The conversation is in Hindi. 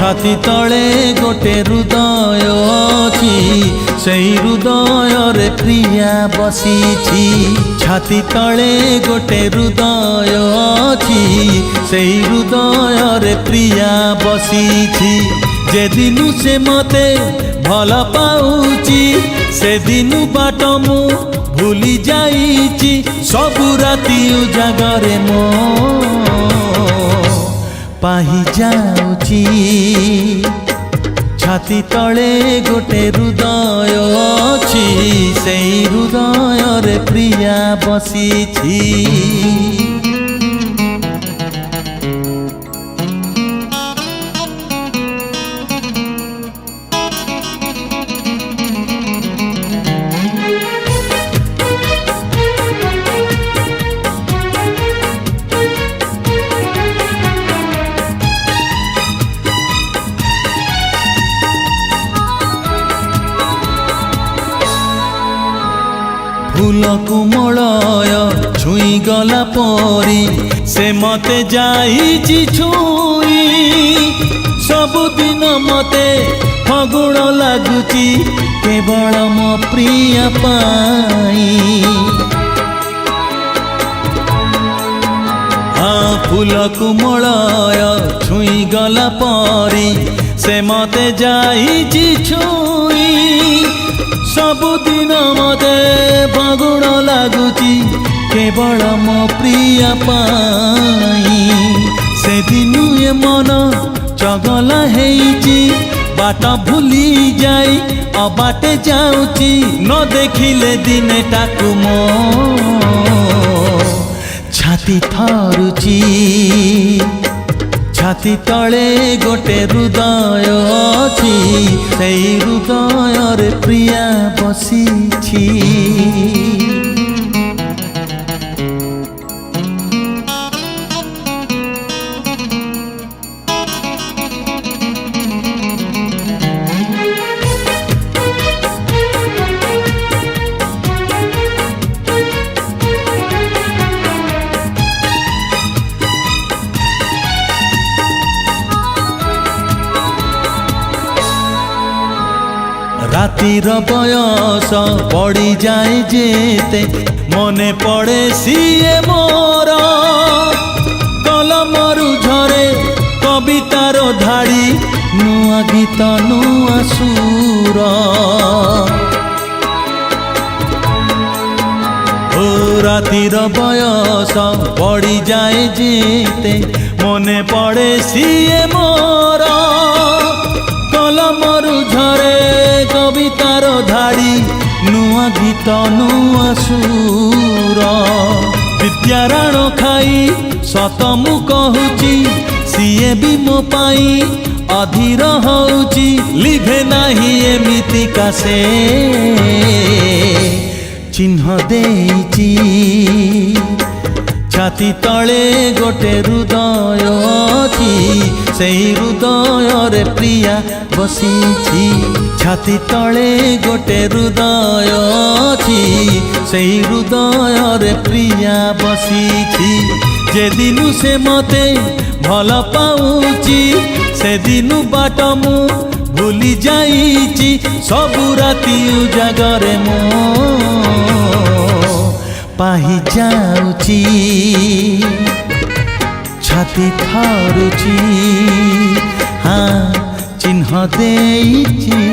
छाती तले गोटे हृदय अछि सेई हृदय रे प्रिया बसीछि छाती तले गोटे हृदय अछि सेई हृदय रे प्रिया बसीछि जे दिनु से मते भल पाउछि से दिनु बाट मु भूली जाइछि सबु राति उजागरे मो पाही जाउछि छाती तले गोटे हृदय अछि सेई हृदय रे प्रिया बसीछि फूल कुमलय छुई गला परी से मते जाइछि छुई सबुदिन मते फगुण लागुछि केवल मो प्रिय पाई फूल कुमलय छुई गला परी से मते जाइछि छुई सबुदिन मते फागुण लागुछि केवल मो प्रिय पाई से दिनु ए मन चगला हेइछि बाट भूली जाई अबाटे जाउछि न देखिले दिने टाकु मो छाती थरुछि छाती तले गोटे हृदय अछि सेई हृदय रे प्रिया बसीछि रातिर बयस पड़ी जाए जेते मने पड़े सीए मोर कलमरु झरे कवितार धाड़ी नुआ गीत नुआ सुर ओ रातिर बयस पड़ी जाए जेते मने पड़े सीए मोर कलमरु झरे कवितार धाड़ी नुआ गीत नुआ सुर विद्याराण खाई सत मु कहूची सीए भी मो पाई अधीर होउची लिभे नाही एमितिका से चिन्ह देइची छाती तले गोटे हृदय अछि सेई हृदय रे प्रिया बसीछि छाती तले गोटे हृदय अछि सेई हृदय रे प्रिया बसीछि जे दिनु से मते भल पाउछि से दिनु बाट मु भूली जाइछि सबु राति उजागरे मो पाही जाउछि छाती थरुछि हाँ चिन्ह देइछि।